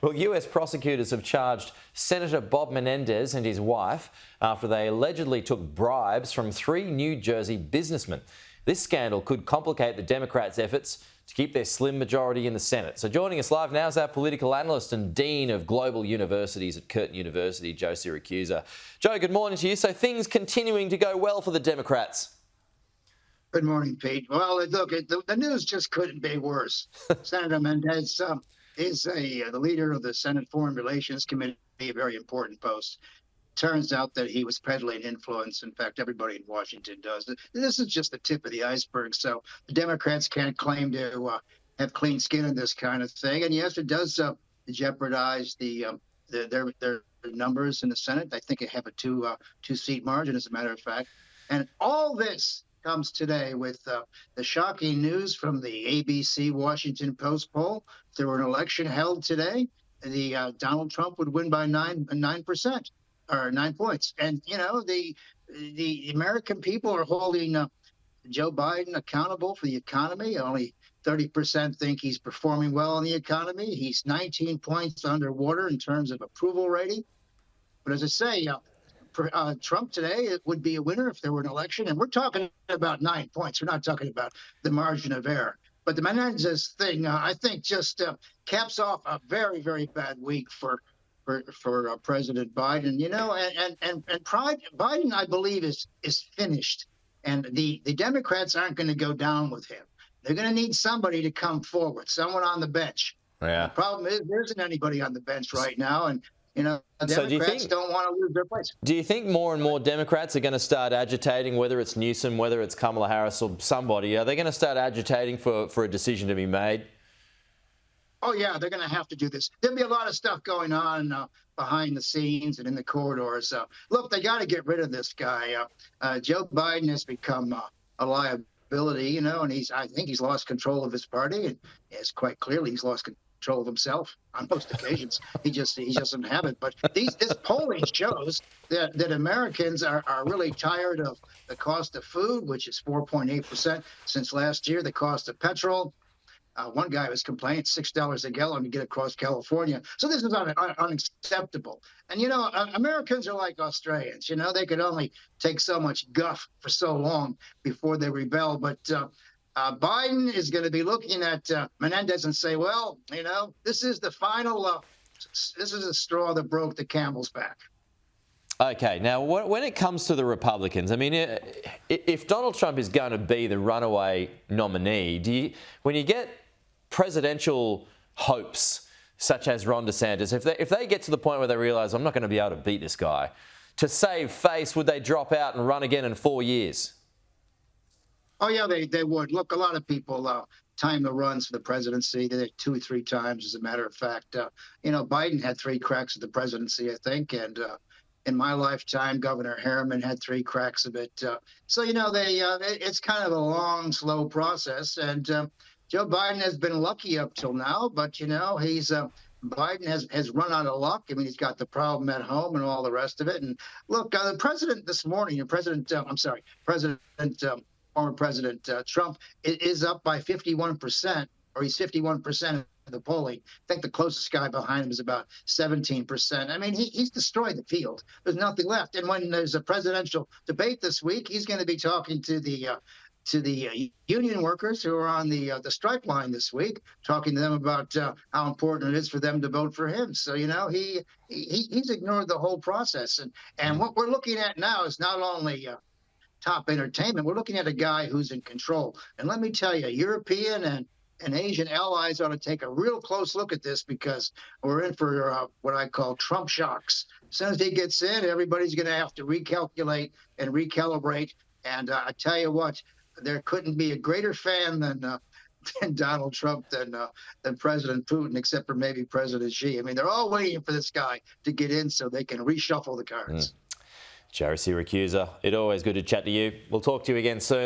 Well, US prosecutors have charged Senator Bob Menendez and his wife after they allegedly took bribes from 3 New Jersey businessmen. This scandal could complicate the Democrats' efforts to keep their slim majority in the Senate. So joining us live now is our political analyst and Dean of Global Universities at Curtin University, Joe Siracusa. Joe, good morning to you. So things continuing to go well for the Democrats. Good morning, Pete. Well, look, the news just couldn't be worse. Senator Menendez is the leader of the Senate Foreign Relations Committee, a very important post. Turns out that he was peddling influence. In fact, everybody in Washington does. This is just the tip of the iceberg. So the Democrats can't claim to have clean skin in this kind of thing. And yes, it does jeopardize their numbers in the Senate. I think they have a two-seat margin, as a matter of fact. And all this comes today with the shocking news from the ABC Washington Post poll. If there were an election held today, the Donald Trump would win by 9% or 9 points. And you know, the American people are holding Joe Biden accountable for the economy. Only 30% think he's performing well in the economy. He's 19 points underwater in terms of approval rating. But as I say, Trump today, it would be a winner if there were an election. And we're talking about 9 points. We're not talking about the margin of error. But the Menendez thing, I think, just caps off a very, very bad week for President Biden. You know, and Biden, I believe, is finished. And the Democrats aren't going to go down with him. They're going to need somebody to come forward, someone on the bench. Yeah. The problem is there isn't anybody on the bench right now. And you know, the Democrats don't want to lose their place. Do you think more and more Democrats are going to start agitating, whether it's Newsom, whether it's Kamala Harris or somebody? Are they going to start agitating for a decision to be made? Oh, yeah, they're going to have to do this. There'll be a lot of stuff going on behind the scenes and in the corridors. Look, they got to get rid of this guy. Joe Biden has become a liability, you know, and I think he's lost control of his party. And it's quite clearly he's lost control of himself on most occasions. He doesn't have it. But this polling shows that Americans are really tired of the cost of food, which is 4.8% since last year. The cost of petrol. One guy was complaining $6 a gallon to get across California. So this is unacceptable. And, you know, Americans are like Australians. You know, they could only take so much guff for so long before they rebel. But Biden is going to be looking at Menendez and say, well, you know, this is the final, this is a straw that broke the camel's back. Okay, now when it comes to the Republicans, I mean, if Donald Trump is going to be the runaway nominee, when you get presidential hopes such as Ron DeSantis, if they get to the point where they realise I'm not going to be able to beat this guy, to save face, would they drop out and run again in 4 years? Oh, yeah, they would. Look, a lot of people time the runs for the presidency. They did 2 or 3 times, as a matter of fact. You know, Biden had 3 cracks at the presidency, I think, and in my lifetime, Governor Harriman had 3 cracks of it. So, you know, it's kind of a long, slow process. And Joe Biden has been lucky up till now, but, you know, Biden has run out of luck. I mean, he's got the problem at home and all the rest of it. And look, the president this morning, former President Trump is up by 51%, or he's 51% of the polling. I think the closest guy behind him is about 17%. I mean, he's destroyed the field. There's nothing left. And when there's a presidential debate this week, he's going to be talking to the union workers who are on the strike line this week, talking to them about how important it is for them to vote for him. So, you know, he's ignored the whole process. And what we're looking at now is not only top entertainment. We're looking at a guy who's in control. And let me tell you, European and Asian allies ought to take a real close look at this, because we're in for what I call Trump shocks. As soon as he gets in, everybody's going to have to recalculate and recalibrate. And I tell you what, there couldn't be a greater fan than Donald Trump than President Putin, except for maybe President Xi. I mean, they're all waiting for this guy to get in so they can reshuffle the cards. Joe Siracusa, it's always good to chat to you. We'll talk to you again soon.